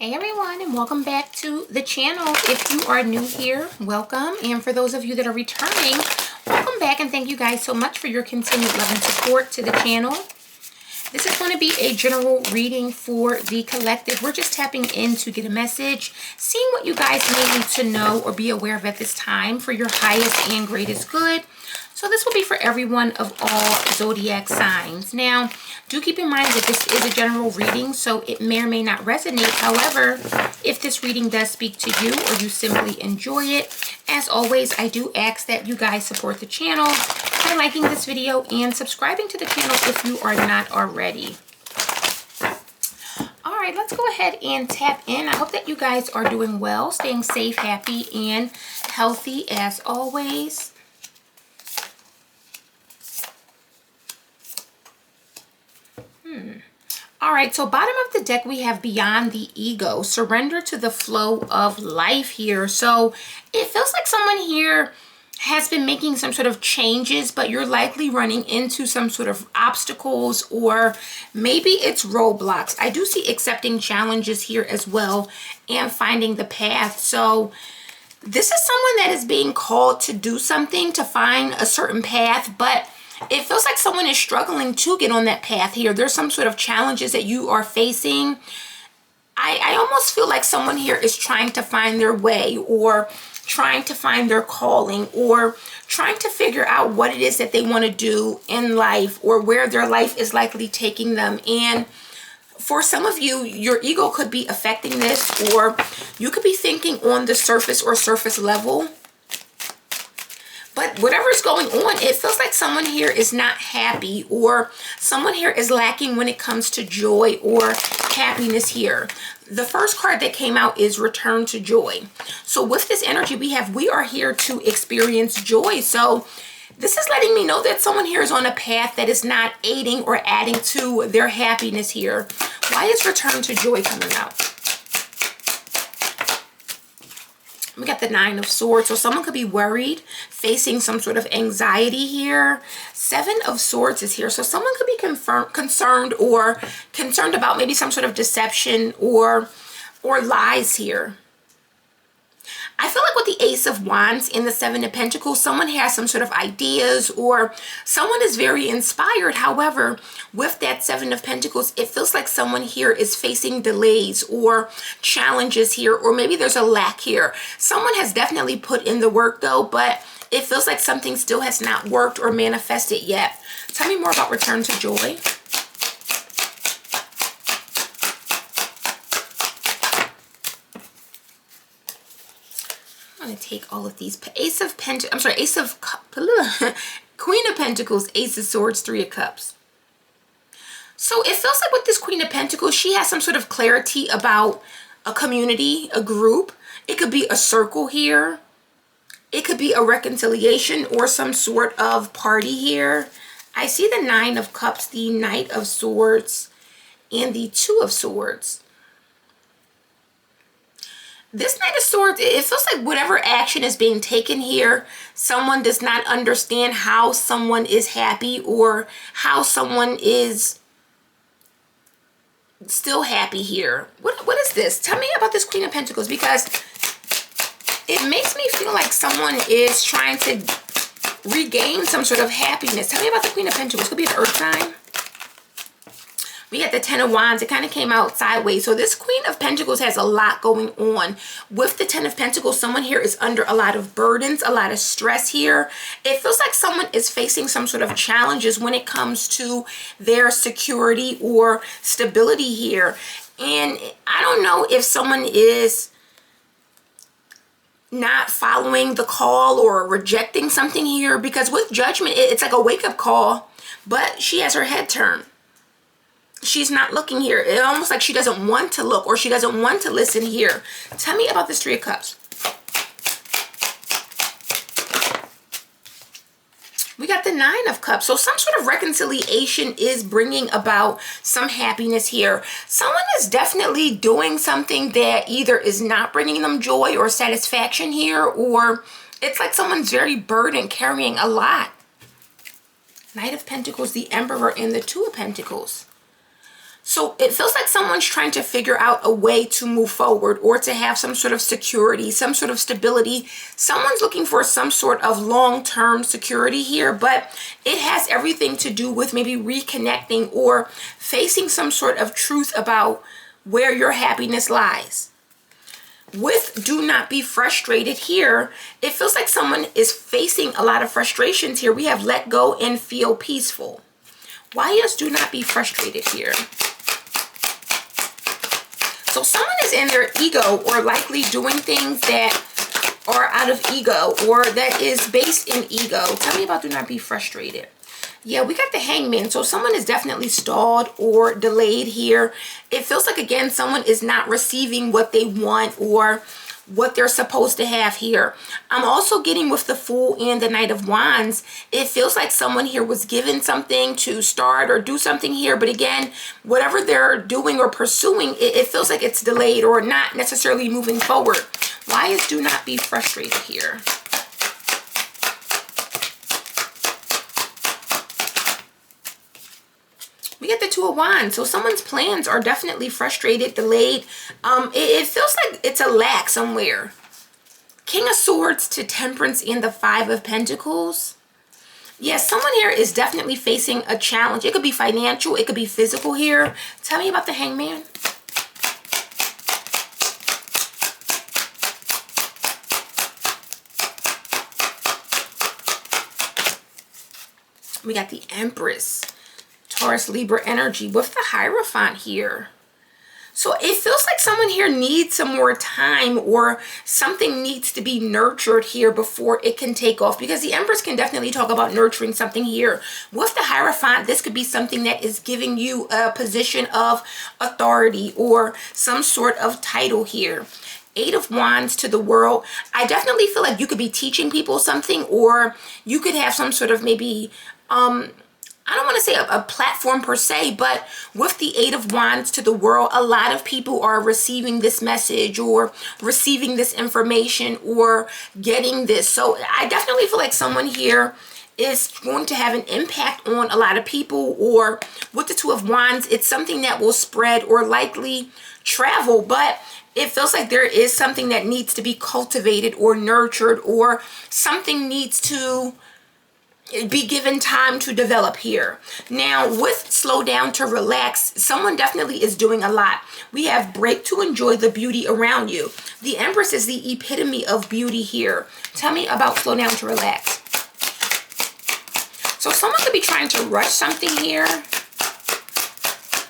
Hey everyone, and welcome back to the channel. If you are new here, welcome, and for those of you that are returning, welcome back, and thank you guys so much for your continued love and support to the channel. This is going to be a general reading for the collective. We're just tapping in to get a message, seeing what you guys may need to know or be aware of at this time for your highest and greatest good. So this will be for everyone of all zodiac signs. Now, do keep in mind that this is a general reading, so it may or may not resonate. However, if this reading does speak to you or you simply enjoy it, as always, I do ask that you guys support the channel by liking this video and subscribing to the channel if you are not already. All right, let's go ahead and tap in. I hope that you guys are doing well, staying safe, happy, and healthy as always. All right, so bottom of the deck, we have Beyond the Ego. Surrender to the flow of life here. So it feels like someone here has been making some sort of changes, but you're likely running into some sort of obstacles, or maybe it's roadblocks. I do see accepting challenges here as well and finding the path. So this is someone that is being called to do something, to find a certain path, but it feels like someone is struggling to get on that path here. There's some sort of challenges that you are facing. I almost feel like someone here is trying to find their way, or trying to find their calling, or trying to figure out what it is that they want to do in life, or where their life is likely taking them. And for some of you, your ego could be affecting this, or you could be thinking on the surface or surface level. But whatever's going on, it feels like someone here is not happy, or someone here is lacking when it comes to joy or happiness here. The first card that came out is Return to Joy. So with this energy we are here to experience joy. So this is letting me know that someone here is on a path that is not aiding or adding to their happiness here. Why is Return to Joy coming out? We got the Nine of Swords, so someone could be worried, facing some sort of anxiety here. Seven of Swords is here, so someone could be concerned about maybe some sort of deception or lies here. I feel like with the Ace of Wands and the Seven of Pentacles, someone has some sort of ideas, or someone is very inspired. However, with that Seven of Pentacles, it feels like someone here is facing delays or challenges here, or maybe there's a lack here. Someone has definitely put in the work though, but it feels like something still has not worked or manifested yet. Tell me more about Return to Joy. I'm going to take all of these. Queen of Pentacles, Ace of Swords, Three of Cups. So it feels like with this Queen of Pentacles, she has some sort of clarity about a community, a group. It could be a circle here. It could be a reconciliation or some sort of party here. I see the Nine of Cups, the Knight of Swords, and the Two of Swords. This Knight of Swords, it feels like whatever action is being taken here, someone does not understand how someone is happy, or how someone is still happy here. What is this? Tell me about this Queen of Pentacles, because it makes me feel like someone is trying to regain some sort of happiness. Tell me about the Queen of Pentacles. Could be an earth sign. We got the Ten of Wands. It kind of came out sideways. So this Queen of Pentacles has a lot going on. With the Ten of Pentacles, someone here is under a lot of burdens, a lot of stress here. It feels like someone is facing some sort of challenges when it comes to their security or stability here. And I don't know if someone is not following the call or rejecting something here, because with Judgment, it's like a wake-up call, but she has her head turned. She's not looking here. It's almost like she doesn't want to look, or she doesn't want to listen here. Tell me about this Three of Cups. We got the Nine of Cups. So some sort of reconciliation is bringing about some happiness here. Someone is definitely doing something that either is not bringing them joy or satisfaction here, or it's like someone's very burdened, carrying a lot. Knight of Pentacles, the Emperor, and the Two of Pentacles. So it feels like someone's trying to figure out a way to move forward or to have some sort of security, some sort of stability. Someone's looking for some sort of long-term security here, but it has everything to do with maybe reconnecting or facing some sort of truth about where your happiness lies. With do not be frustrated here, it feels like someone is facing a lot of frustrations here. We have let go and feel peaceful. Why is do not be frustrated here? So someone is in their ego or likely doing things that are out of ego or that is based in ego. Tell me about do not be frustrated. Yeah, we got the Hangman. So someone is definitely stalled or delayed here. It feels like, again, someone is not receiving what they want or what they're supposed to have here. I'm also getting with the Fool and the Knight of Wands. It feels like someone here was given something to start or do something here. But again, whatever they're doing or pursuing, it feels like it's delayed or not necessarily moving forward. Why is do not be frustrated here? We get the Two of Wands. So someone's plans are definitely frustrated, delayed. It feels like it's a lack somewhere. King of Swords to Temperance and the Five of Pentacles. Yes, someone here is definitely facing a challenge. It could be financial. It could be physical here. Tell me about the Hangman. We got the Empress. Taurus, Libra energy with the Hierophant here. So it feels like someone here needs some more time or something needs to be nurtured here before it can take off, because the Empress can definitely talk about nurturing something here. With the Hierophant, this could be something that is giving you a position of authority or some sort of title here. Eight of Wands to the World. I definitely feel like you could be teaching people something, or you could have some sort of maybe I don't want to say a platform per se, but with the Eight of Wands to the World, a lot of people are receiving this message or receiving this information or getting this. So I definitely feel like someone here is going to have an impact on a lot of people, or with the Two of Wands, it's something that will spread or likely travel, but it feels like there is something that needs to be cultivated or nurtured, or something needs to be given time to develop here. Now with slow down to relax, someone definitely is doing a lot. We have break to enjoy the beauty around you. The Empress is the epitome of beauty here. Tell me about slow down to relax. So someone could be trying to rush something here,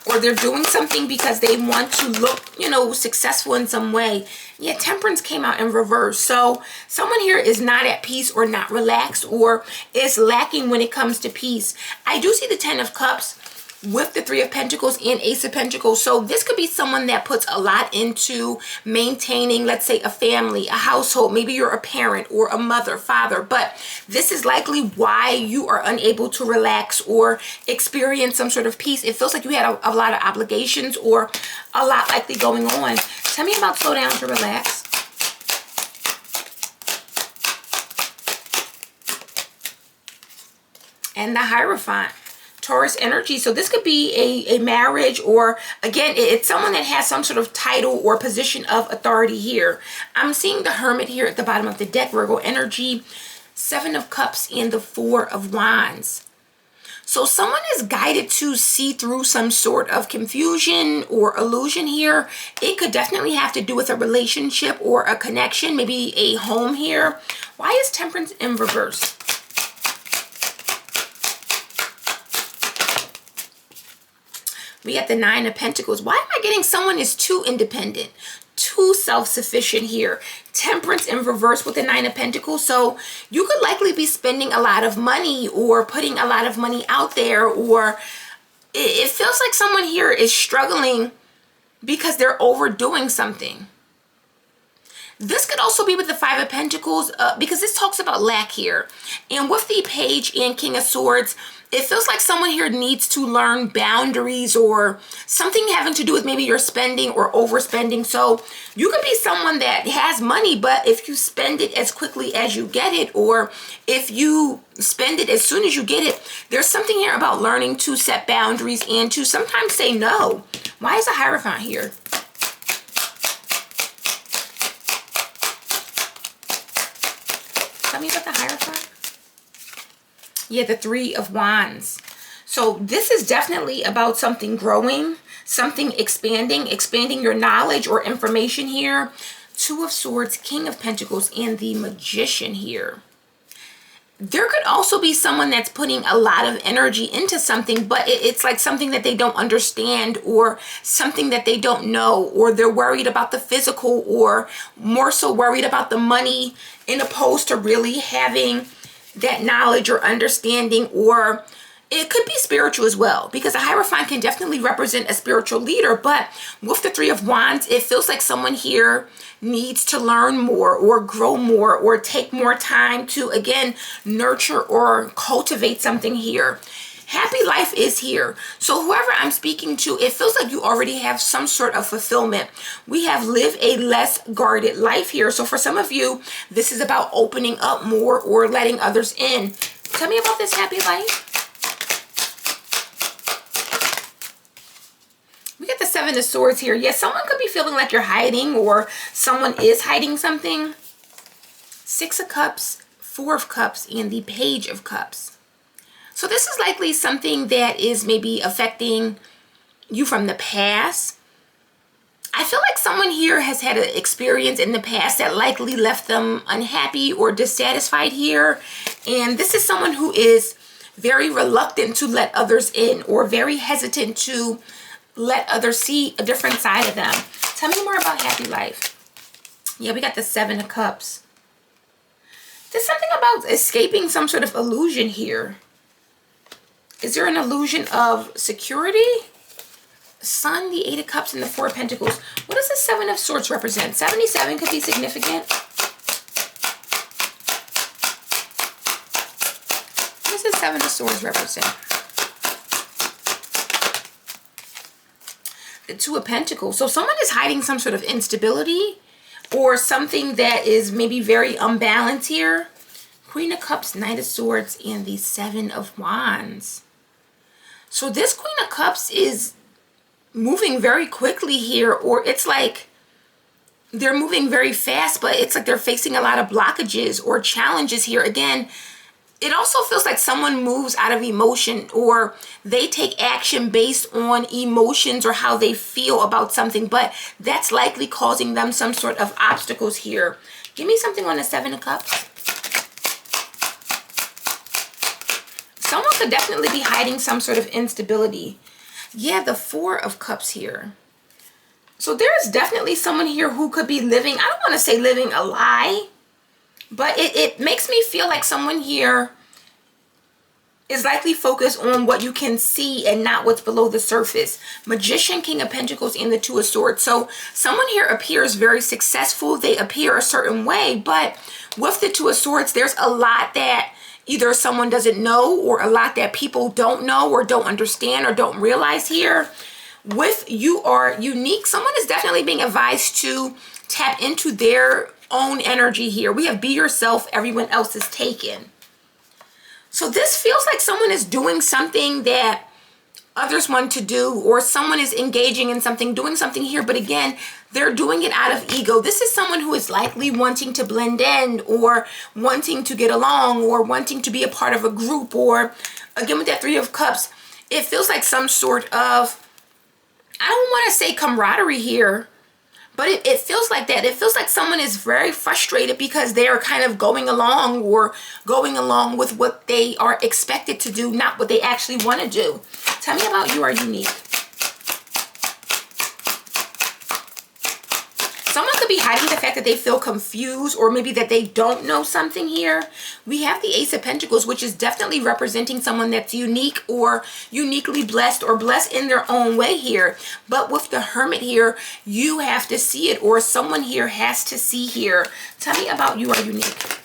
or they're doing something because they want to look, you know, successful in some way. Yeah, Temperance came out in reverse. So someone here is not at peace or not relaxed, or is lacking when it comes to peace. I do see the Ten of Cups with the Three of Pentacles and Ace of Pentacles. So this could be someone that puts a lot into maintaining, let's say, a family, a household. Maybe you're a parent or a mother, father, but this is likely why you are unable to relax or experience some sort of peace. It feels like you had a lot of obligations or a lot likely going on. Tell me about slow down to relax. And the Hierophant. Taurus energy. So this could be a marriage, or again, it's someone that has some sort of title or position of authority here. I'm seeing the Hermit here at the bottom of the deck, Virgo energy, Seven of Cups and the Four of Wands. So someone is guided to see through some sort of confusion or illusion here. It could definitely have to do with a relationship or a connection, maybe a home here. Why is Temperance in reverse? We got the Nine of Pentacles. Why am I getting someone is too independent, too self-sufficient here? Temperance in reverse with the Nine of Pentacles. So you could likely be spending a lot of money or putting a lot of money out there, or it feels like someone here is struggling because they're overdoing something. This could also be with the Five of Pentacles because this talks about lack here. And with the Page and King of Swords, it feels like someone here needs to learn boundaries or something having to do with maybe your spending or overspending. So you could be someone that has money, but if you spend it as quickly as you get it, or if you spend it as soon as you get it, there's something here about learning to set boundaries and to sometimes say no. Why is a Hierophant here? Tell me about the Hierophant. Yeah, the Three of Wands. So this is definitely about something growing, something expanding your knowledge or information here. Two of Swords, King of Pentacles, and the Magician here. There could also be someone that's putting a lot of energy into something, but it's like something that they don't understand or something that they don't know, or they're worried about the physical or more so worried about the money in opposed to really having that knowledge or understanding. Or it could be spiritual as well, because a Hierophant can definitely represent a spiritual leader. But with the Three of Wands, it feels like someone here needs to learn more or grow more or take more time to, again, nurture or cultivate something here. Happy life is here. So whoever I'm speaking to, it feels like you already have some sort of fulfillment. We have live a less guarded life here. So for some of you, this is about opening up more or letting others in. Tell me about this happy life. We got the Seven of Swords here. Yes, someone could be feeling like you're hiding, or someone is hiding something. Six of Cups, Four of Cups, and the Page of Cups. So this is likely something that is maybe affecting you from the past. I feel like someone here has had an experience in the past that likely left them unhappy or dissatisfied here. And this is someone who is very reluctant to let others in, or very hesitant to let others see a different side of them. Tell me more about happy life. Yeah, we got the Seven of Cups. There's something about escaping some sort of illusion here. Is there an illusion of security? Sun, the Eight of Cups, and the Four of Pentacles. What does the Seven of Swords represent? 77 could be significant. What does the Seven of Swords represent? The Two of Pentacles. So someone is hiding some sort of instability or something that is maybe very unbalanced here. Queen of Cups, Knight of Swords, and the Seven of Wands. So this Queen of Cups is moving very quickly here, or it's like they're moving very fast, but it's like they're facing a lot of blockages or challenges here. Again, it also feels like someone moves out of emotion, or they take action based on emotions or how they feel about something, but that's likely causing them some sort of obstacles here. Give me something on the Seven of Cups. Someone could definitely be hiding some sort of instability. Yeah, the Four of Cups here. So there's definitely someone here who could be living, I don't want to say living a lie, but it makes me feel like someone here is likely focused on what you can see and not what's below the surface. Magician, King of Pentacles, and the Two of Swords. So someone here appears very successful. They appear a certain way, but with the Two of Swords, there's a lot that either someone doesn't know, or a lot that people don't know or don't understand or don't realize here. With you are unique, someone is definitely being advised to tap into their own energy here. We have be yourself, everyone else is taken. So this feels like someone is doing something that others want to do, or someone is engaging in something, doing something here, but again, they're doing it out of ego. This is someone who is likely wanting to blend in, or wanting to get along, or wanting to be a part of a group, or again with that Three of Cups, it feels like some sort of, I don't want to say camaraderie here, but it feels like that. It feels like someone is very frustrated because they are kind of going along, or going along with what they are expected to do, not what they actually want to do. Tell me about you are unique. Someone could be hiding the fact that they feel confused or maybe that they don't know something here. We have the Ace of Pentacles, which is definitely representing someone that's unique or uniquely blessed or blessed in their own way here. But with the Hermit here, you have to see it, or someone here has to see here. Tell me about you are unique.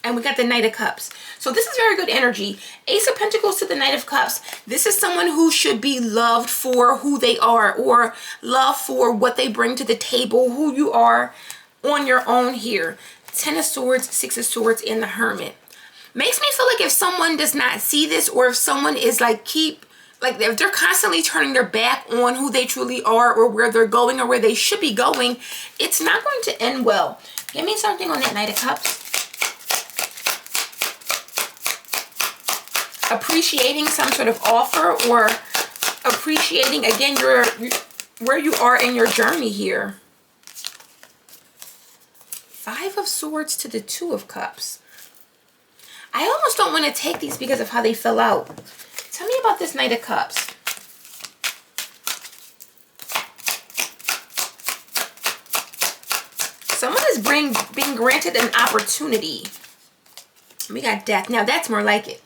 And we got the Knight of Cups. So this is very good energy. Ace of Pentacles to the Knight of Cups. This is someone who should be loved for who they are, or loved for what they bring to the table, who you are on your own here. 10 of Swords, 6 of Swords, and the Hermit. Makes me feel like if someone does not see this, or if someone is like if they're constantly turning their back on who they truly are, or where they're going, or where they should be going, it's not going to end well. Give me something on that Knight of Cups. Appreciating some sort of offer, or appreciating again where you are in your journey here. 5 of Swords to the 2 of Cups. I almost don't want to take these because of how they fell out. Tell me about this Knight of Cups. Someone is being granted an opportunity. We got Death. Now that's more like it.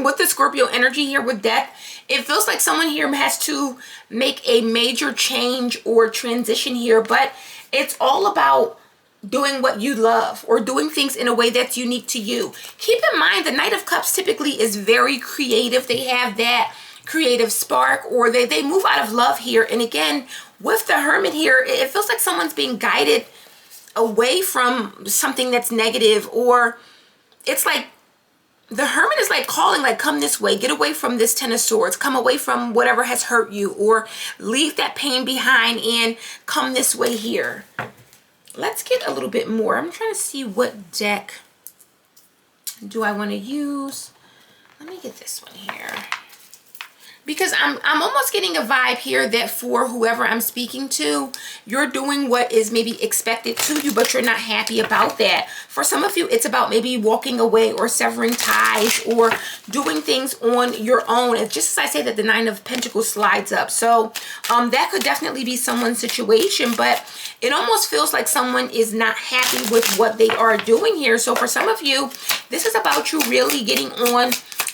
With the Scorpio energy here with Death, it feels like someone here has to make a major change or transition here, but it's all about doing what you love, or doing things in a way that's unique to you. Keep in mind, the Knight of Cups typically is very creative. They have that creative spark, or they move out of love here. And again, with the Hermit here, it feels like someone's being guided away from something that's negative, or it's like the Hermit is like calling, like, come this way, get away from this 10 of Swords, come away from whatever has hurt you, or leave that pain behind and come this way here. Let's get a little bit more. I'm trying to see what deck do I want to use. Let me get this one here. Because I'm almost getting a vibe here that for whoever I'm speaking to, you're doing what is maybe expected to you, but you're not happy about that. For some of you, it's about maybe walking away or severing ties or doing things on your own. And just as I say that the 9 of Pentacles slides up. So that could definitely be someone's situation, but it almost feels like someone is not happy with what they are doing here. So for some of you, this is about you really getting on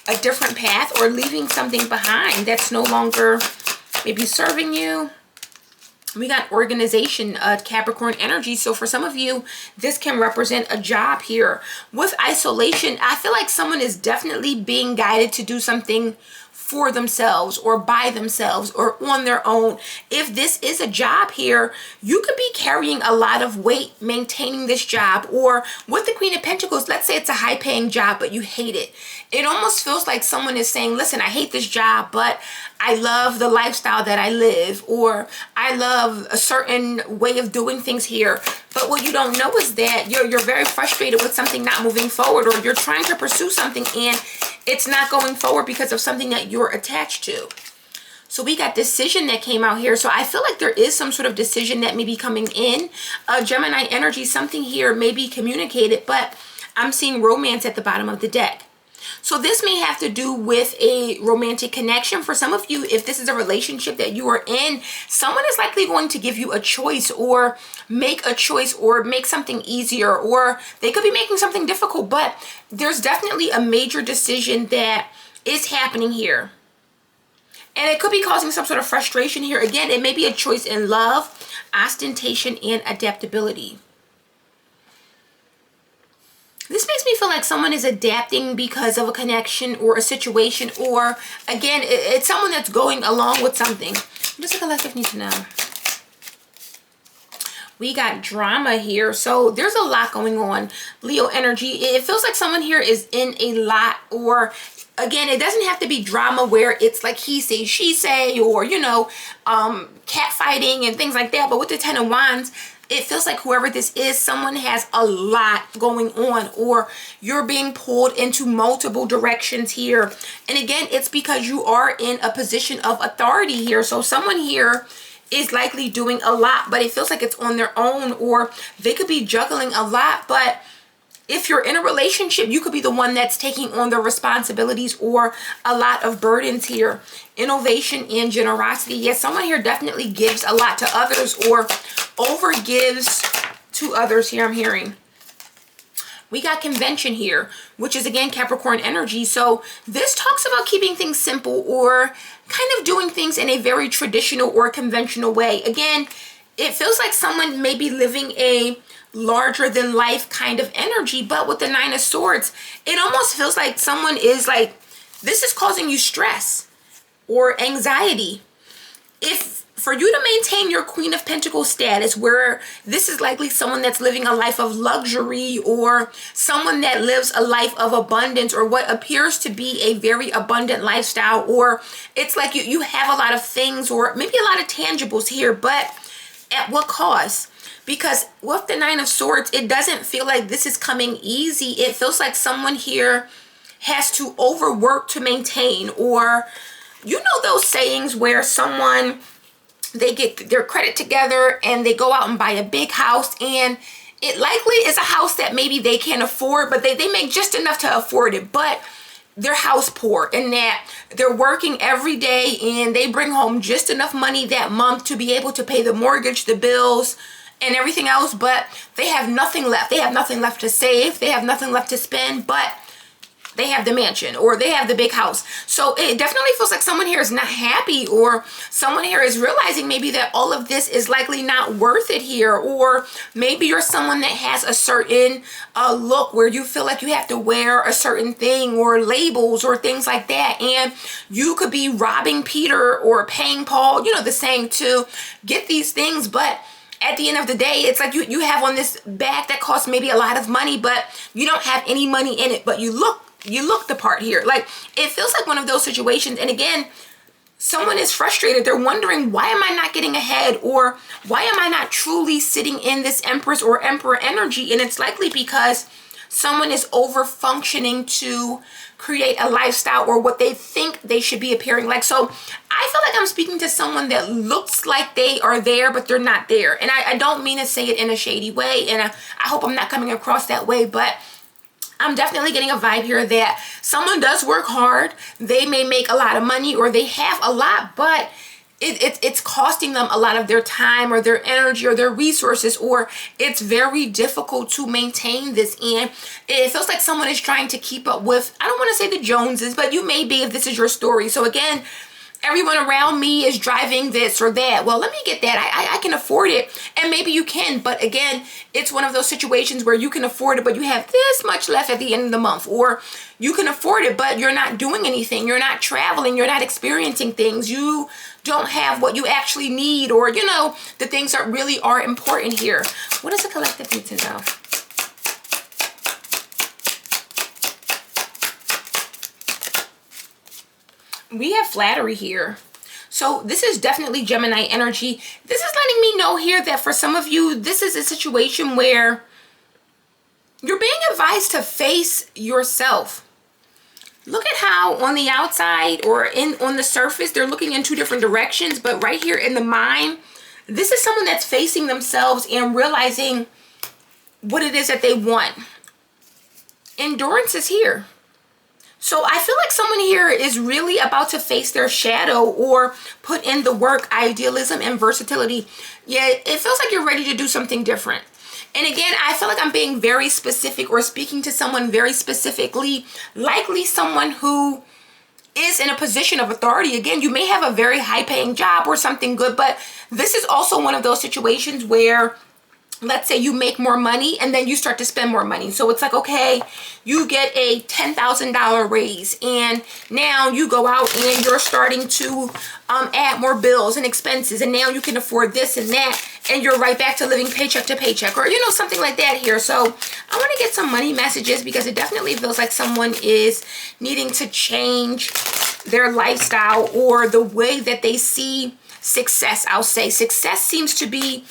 a different path, or leaving something behind that's no longer maybe serving you. We got organization, Capricorn energy. So for some of you, this can represent a job here. With isolation, I feel like someone is definitely being guided to do something for themselves, or by themselves, or on their own. If this is a job here, you could be carrying a lot of weight maintaining this job. Or with the Queen of Pentacles, let's say it's a high-paying job, but you hate it. It almost feels like someone is saying, listen, I hate this job, but I love the lifestyle that I live, or I love a certain way of doing things here. But what you don't know is that you're very frustrated with something not moving forward, or you're trying to pursue something and it's not going forward because of something that you're attached to. So we got decision that came out here. So I feel like there is some sort of decision that may be coming in. Gemini energy, something here may be communicated, but I'm seeing romance at the bottom of the deck. So this may have to do with a romantic connection. For some of you, if this is a relationship that you are in, someone is likely going to give you a choice, or make a choice, or make something easier, or they could be making something difficult, but there's definitely a major decision that is happening here. And it could be causing some sort of frustration here. Again, it may be a choice in love, ostentation, and adaptability. This makes me feel like someone is adapting because of a connection or a situation, or again, it's someone that's going along with something. Just like a lesson you need to know. We got drama here. So there's a lot going on. Leo energy. It feels like someone here is in a lot, or again, it doesn't have to be drama where it's like he say, she say, or, you know, cat fighting and things like that. But with the 10 of Wands, it feels like whoever this is, someone has a lot going on, or you're being pulled into multiple directions here. And again, it's because you are in a position of authority here. So someone here is likely doing a lot, but it feels like it's on their own, or they could be juggling a lot. But if you're in a relationship, you could be the one that's taking on the responsibilities or a lot of burdens here. Innovation and generosity. Yes, someone here definitely gives a lot to others, or over gives to others here, I'm hearing. We got convention here, which is again Capricorn energy. So this talks about keeping things simple or kind of doing things in a very traditional or conventional way. Again, it feels like someone may be living a larger than life kind of energy, but with the Nine of Swords, it almost feels like someone is like, this is causing you stress or anxiety. If for you to maintain your Queen of Pentacles status, where this is likely someone that's living a life of luxury or someone that lives a life of abundance or what appears to be a very abundant lifestyle, or it's like you have a lot of things or maybe a lot of tangibles here, but at what cost? Because with the Nine of Swords, it doesn't feel like this is coming easy. It feels like someone here has to overwork to maintain, or you know those sayings where someone, they get their credit together and they go out and buy a big house, and it likely is a house that maybe they can't afford, but they make just enough to afford it, but they're house poor, and that they're working every day and they bring home just enough money that month to be able to pay the mortgage, the bills, and everything else, but they have nothing left. They have nothing left to save. They have nothing left to spend, but they have the mansion or they have the big house. So it definitely feels like someone here is not happy, or someone here is realizing maybe that all of this is likely not worth it here, or maybe you're someone that has a certain look where you feel like you have to wear a certain thing or labels or things like that, and you could be robbing Peter or paying Paul, you know the saying, to get these things, but at the end of the day, it's like you have on this bag that costs maybe a lot of money, but you don't have any money in it, but you look the part here. Like, it feels like one of those situations. And again, someone is frustrated. They're wondering, why am I not getting ahead? Or why am I not truly sitting in this Empress or Emperor energy? And it's likely because someone is over functioning to create a lifestyle or what they think they should be appearing like. So I feel like I'm speaking to someone that looks like they are there, but they're not there. And I don't mean to say it in a shady way, and I hope I'm not coming across that way, but I'm definitely getting a vibe here that someone does work hard. They may make a lot of money or they have a lot, but it's costing them a lot of their time or their energy or their resources, or it's very difficult to maintain this. And it feels like someone is trying to keep up with, I don't want to say the Joneses, but you may be if this is your story. So again, everyone around me is driving this or that. Well, let me get that. I can afford it. And maybe you can. But again, it's one of those situations where you can afford it, but you have this much left at the end of the month. Or you can afford it, but you're not doing anything. You're not traveling. You're not experiencing things. You don't have what you actually need, or, you know, the things that really are important here. What does the collective need to know? We have flattery here. So this is definitely Gemini energy. This is letting me know here that for some of you, this is a situation where you're being advised to face yourself. Look at how on the outside or on the surface, they're looking in two different directions. But right here in the mind, this is someone that's facing themselves and realizing what it is that they want. Endurance is here. So I feel like someone here is really about to face their shadow or put in the work, idealism, and versatility. Yeah, it feels like you're ready to do something different. And again, I feel like I'm being very specific or speaking to someone very specifically, likely someone who is in a position of authority. Again, you may have a very high-paying job or something good, but this is also one of those situations where, let's say you make more money and then you start to spend more money. So it's like, okay, you get a $10,000 raise and now you go out and you're starting to add more bills and expenses, and now you can afford this and that, and you're right back to living paycheck to paycheck, or, you know, something like that here. So I want to get some money messages because it definitely feels like someone is needing to change their lifestyle or the way that they see success. I'll say success seems to be,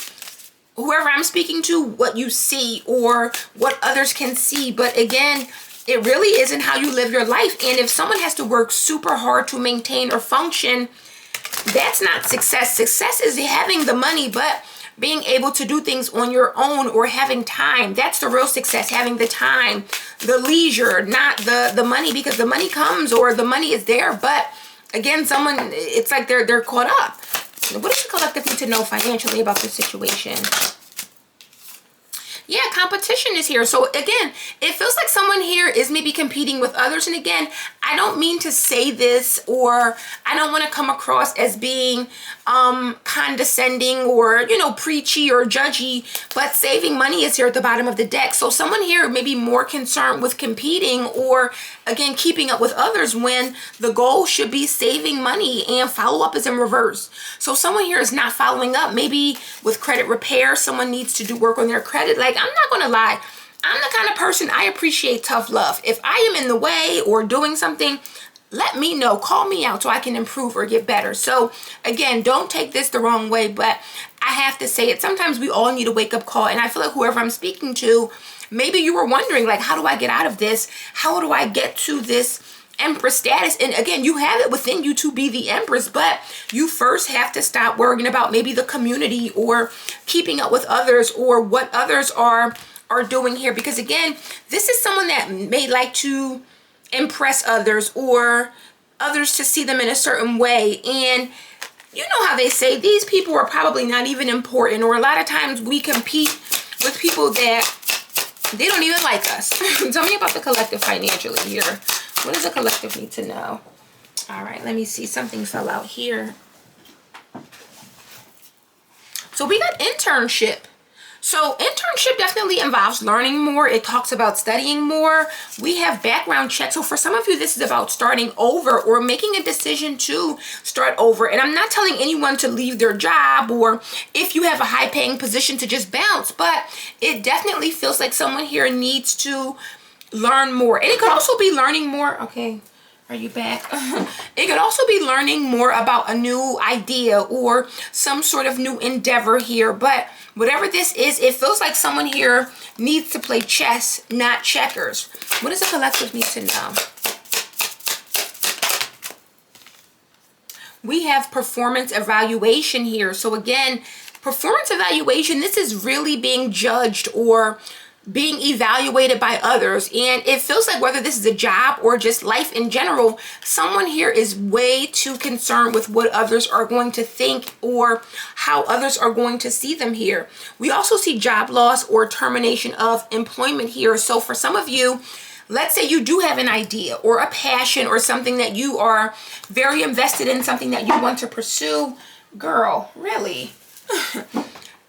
whoever I'm speaking to, what you see or what others can see. But again, it really isn't how you live your life. And if someone has to work super hard to maintain or function, that's not success. Success is having the money, but being able to do things on your own or having time. That's the real success, having the time, the leisure, not the money, because the money comes or the money is there. But again, someone, it's like they're caught up. What does the collective need to know financially about this situation? Yeah, competition is here. So again, it feels like someone here is maybe competing with others. And again, I don't mean to say this, or I don't want to come across as being condescending or, you know, preachy or judgy, but saving money is here at the bottom of the deck. So someone here may be more concerned with competing or, again, keeping up with others when the goal should be saving money, and follow up is in reverse. So someone here is not following up. Maybe with credit repair, someone needs to do work on their credit. Like, I'm not going to lie. I'm the kind of person, I appreciate tough love. If I am in the way or doing something, let me know, call me out so I can improve or get better. So again, don't take this the wrong way, but I have to say it. Sometimes we all need a wake-up call. And I feel like whoever I'm speaking to, maybe you were wondering, like, how do I get out of this? How do I get to this Empress status? And again, you have it within you to be the Empress, but you first have to stop worrying about maybe the community or keeping up with others or what others are doing here. Because again, this is someone that may like to impress others or others to see them in a certain way. And you know how they say these people are probably not even important, or a lot of times we compete with people that they don't even like us. Tell me about the collective financially here. What does the collective need to know? All right, let me see. Something fell out here. So we got internship. So internship definitely involves learning more. It talks about studying more. We have background checks. So for some of you, this is about starting over or making a decision to start over. And I'm not telling anyone to leave their job, or if you have a high paying position to just bounce, but it definitely feels like someone here needs to learn more. And it could also be learning more. Okay. Are you back? It could also be learning more about a new idea or some sort of new endeavor here. But whatever this is, it feels like someone here needs to play chess, not checkers. What does the collective need to know? We have performance evaluation here. So again, performance evaluation, this is really being judged or being evaluated by others. And it feels like whether this is a job or just life in general, someone here is way too concerned with what others are going to think or how others are going to see them here. We also see job loss or termination of employment here. So for some of you, let's say you do have an idea or a passion or something that you are very invested in, something that you want to pursue. Girl, really?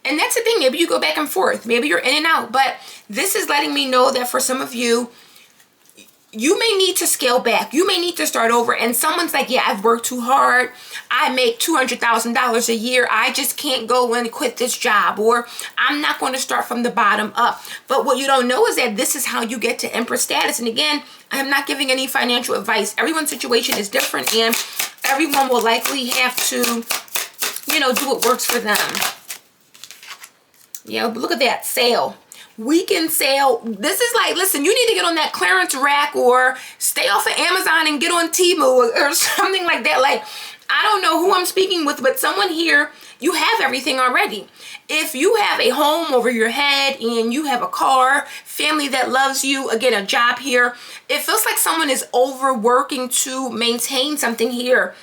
And that's the thing, maybe you go back and forth, maybe you're in and out, but this is letting me know that for some of you, you may need to scale back. You may need to start over. And someone's like, yeah, I've worked too hard. I make $200,000 a year. I just can't go and quit this job, or I'm not going to start from the bottom up. But what you don't know is that this is how you get to Empress status. And again, I am not giving any financial advice. Everyone's situation is different, and everyone will likely have to, you know, do what works for them. Yeah, but look at that sale. Weekend sale. This is like, listen, you need to get on that clearance rack or stay off of Amazon and get on Temu or something like that. Like, I don't know who I'm speaking with, but someone here, you have everything already. If you have a home over your head and you have a car, family that loves you, again, a job here, it feels like someone is overworking to maintain something here.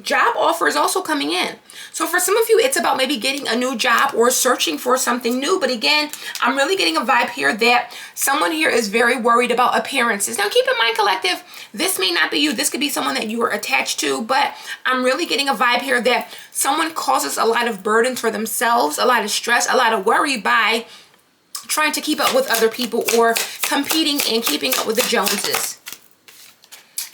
Job offer is also coming in. So for some of you, it's about maybe getting a new job or searching for something new. But again, I'm really getting a vibe here that someone here is very worried about appearances. Now, keep in mind, collective, this may not be you. This could be someone that you are attached to. But I'm really getting a vibe here that someone causes a lot of burden for themselves, a lot of stress, a lot of worry by trying to keep up with other people or competing and keeping up with the Joneses.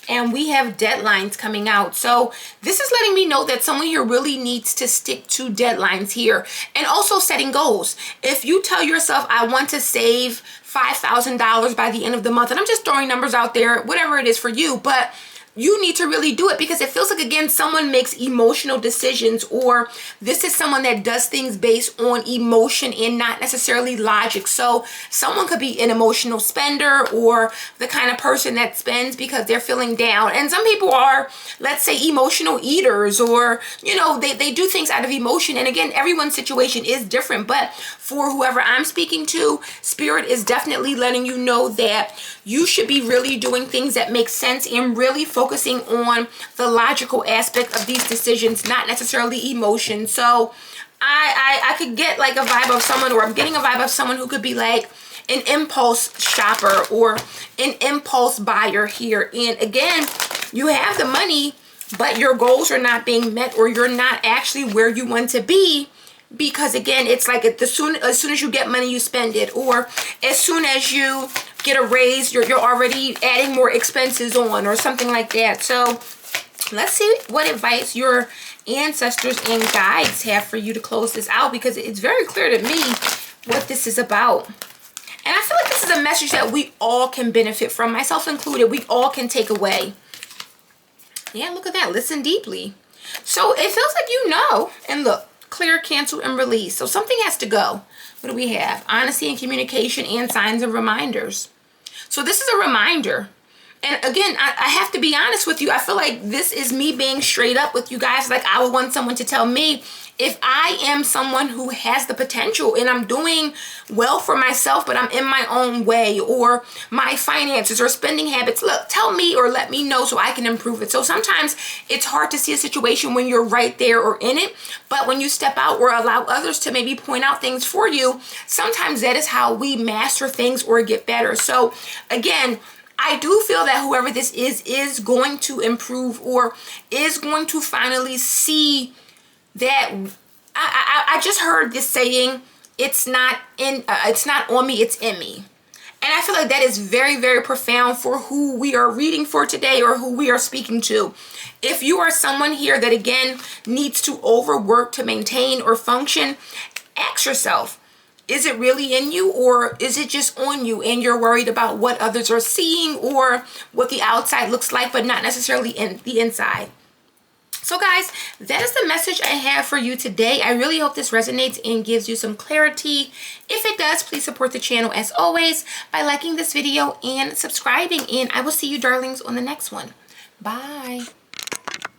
And we have deadlines coming out. So this is letting me know that someone here really needs to stick to deadlines here, and also setting goals. If you tell yourself, I want to save $5,000 by the end of the month, and I'm just throwing numbers out there, whatever it is for you, but you need to really do it, because it feels like, again, someone makes emotional decisions, or this is someone that does things based on emotion and not necessarily logic. So someone could be an emotional spender or the kind of person that spends because they're feeling down. And some people are, let's say, emotional eaters, or, you know, they do things out of emotion. And again, everyone's situation is different, but for whoever I'm speaking to, Spirit is definitely letting you know that you should be really doing things that make sense and really focus focusing on the logical aspect of these decisions, not necessarily emotion. So I could get like a vibe of someone, or I'm getting a vibe of someone who could be like an impulse shopper or an impulse buyer here. And again, you have the money, but your goals are not being met, or you're not actually where you want to be, because again, it's like as soon as you get money, you spend it, or as soon as you get a raise, you're already adding more expenses on, or something like that. So let's see what advice your ancestors and guides have for you to close this out, because it's very clear to me what this is about. And I feel like this is a message that we all can benefit from, myself included. We all can take away. Yeah, look at that. Listen deeply. So it feels like you know. And look, clear, cancel, and release. So something has to go. What do we have? Honesty and communication and signs and reminders. So this is a reminder. And again, I have to be honest with you. I feel like this is me being straight up with you guys. Like, I would want someone to tell me if I am someone who has the potential and I'm doing well for myself, but I'm in my own way, or my finances or spending habits. Look, tell me or let me know so I can improve it. So sometimes it's hard to see a situation when you're right there or in it. But when you step out or allow others to maybe point out things for you, sometimes that is how we master things or get better. So again, I do feel that whoever this is going to improve, or is going to finally see that. I just heard this saying, it's not on me, it's in me. And I feel like that is very, very profound for who we are reading for today, or who we are speaking to. If you are someone here that again needs to overwork to maintain or function, ask yourself, is it really in you, or is it just on you and you're worried about what others are seeing or what the outside looks like, but not necessarily in the inside? So guys, that is the message I have for you today. I really hope this resonates and gives you some clarity. If it does, please support the channel as always by liking this video and subscribing. And I will see you darlings on the next one. Bye.